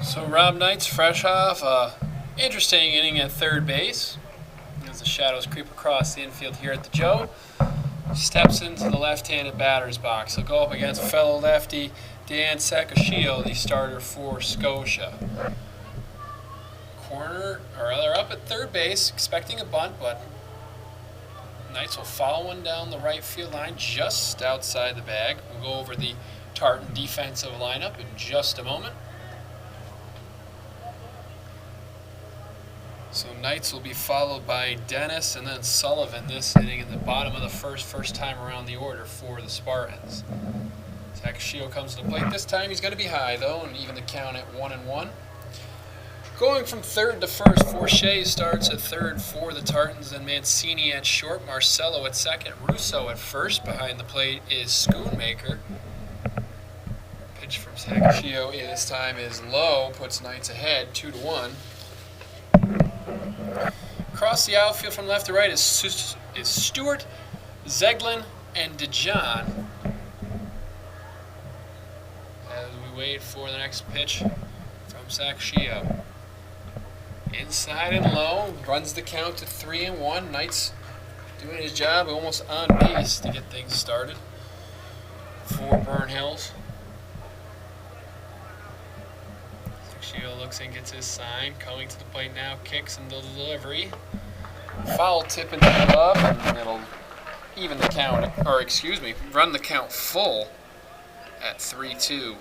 So Rob Knight's fresh off a interesting inning at third base. As the shadows creep across the infield here at the Joe, steps into the left-handed batter's box. He'll go up against fellow lefty Dan Scotia, the starter for Scotia. Corner, or rather up at third base, expecting a bunt, but Knights will follow one down the right field line just outside the bag. We'll go over the Tartan defensive lineup in just a moment. So Knights will be followed by Dennis and then Sullivan this inning in the bottom of the first time around the order for the Spartans. Scotia comes to the plate. This time he's going to be high though, and even the count at 1-1. Going from third to first, Forche starts at third for the Tartans and Mancini at short, Marcello at second, Russo at first. Behind the plate is Schoonmaker. Pitch from Scotia this time is low, puts Knights ahead 2-1. Across the outfield from left to right is Stewart, Zeglin, and DeJohn. As we wait for the next pitch from Scotia. Inside and low, runs the count to 3-1. Knights doing his job, almost on base to get things started for Burn Hills. Scotia looks in, gets his sign, coming to the plate now, kicks into the delivery. Foul tip into the glove, and it'll even the count, or excuse me, run the count full at 3-2.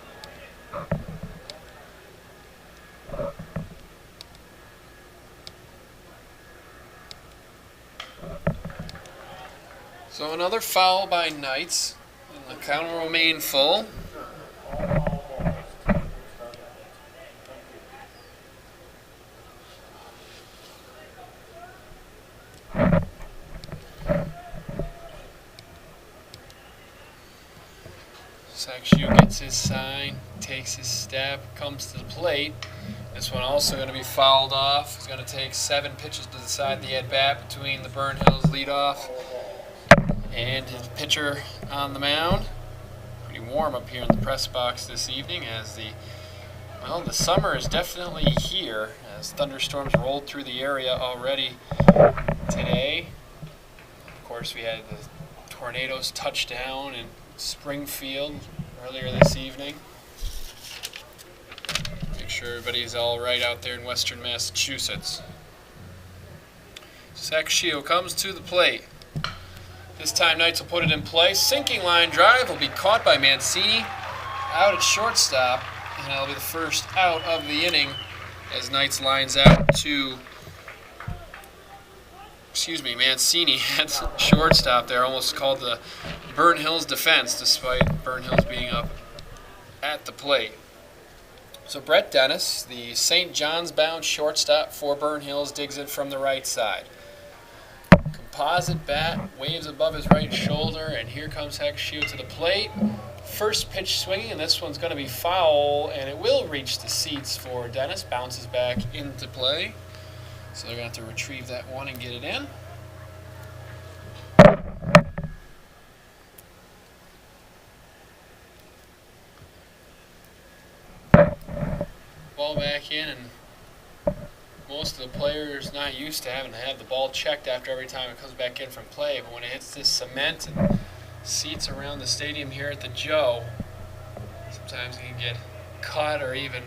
So another foul by Knights, and the count will remain full. Scotia gets his sign, takes his step, comes to the plate. This one also going to be fouled off. It's going to take 7 pitches to decide the at-bat between the Burn Hills leadoff and his pitcher on the mound. Pretty warm up here in the press box this evening as the summer is definitely here as thunderstorms rolled through the area already today. Of course, we had the tornadoes touch down in Springfield earlier this evening. Make sure everybody's all right out there in western Massachusetts. Scotia comes to the plate. This time Knights will put it in play. Sinking line drive will be caught by Mancini out at shortstop, and that'll be the first out of the inning as Knights lines out to Mancini at shortstop there, almost called the Burn Hills defense despite Burn Hills being up at the plate. So Brett Dennis, the St. John's bound shortstop for Burn Hills, digs it from the right side. Composite bat waves above his right shoulder, and here comes Scotia to the plate. First pitch swinging, and this one's going to be foul, and it will reach the seats for Dennis. Bounces back into play. So they're going to have to retrieve that one and get it in. Ball back in, and most of the players not used to having to have the ball checked after every time it comes back in from play. But when it hits this cement and seats around the stadium here at the Joe, sometimes it can get caught or even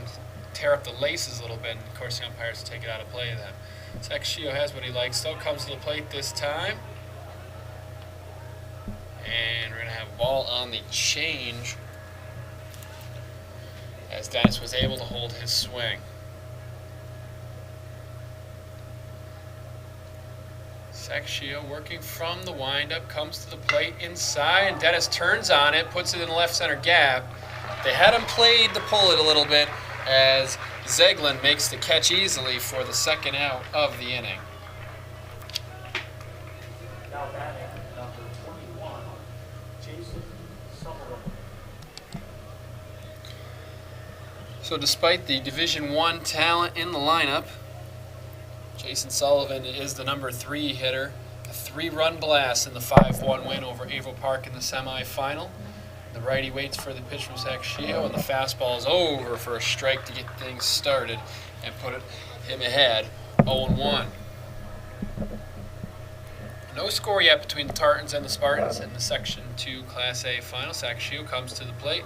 tear up the laces a little bit. And of course, the umpires take it out of play then. Scotia has what he likes, though. Comes to the plate this time. And we're going to have a ball on the change as Dennis was able to hold his swing. Scotia working from the windup, comes to the plate inside, and Dennis turns on it, puts it in the left center gap. They had him played to pull it a little bit as Zeglin makes the catch easily for the second out of the inning. Now batting number 21, Jason Sullivan. So despite the Division I talent in the lineup, Jason Sullivan is the number 3 hitter. A 3-run blast in the 5-1 win over Averill Park in the semifinal. The righty waits for the pitch from Scotia, and the fastball is over for a strike to get things started and put him ahead 0-1. No score yet between the Tartans and the Spartans in the Section 2 Class A final. Scotia comes to the plate.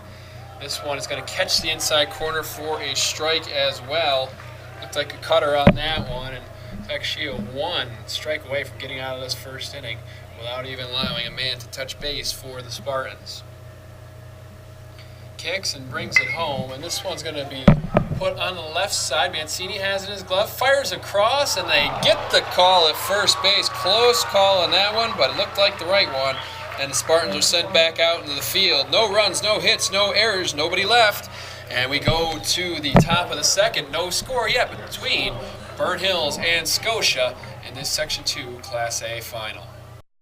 This one is going to catch the inside corner for a strike as well. Looked like a cutter on that one, and Scotia 1 strike away from getting out of this first inning without even allowing a man to touch base for the Spartans. Kicks and brings it home, and this one's going to be put on the left side. Mancini has it in his glove, fires across, and they get the call at first base. Close call on that one, but it looked like the right one. And the Spartans are sent back out into the field. No runs, no hits, no errors, nobody left. And we go to the top of the second. No score yet between Burnt Hills and Scotia in this Section 2 Class A final.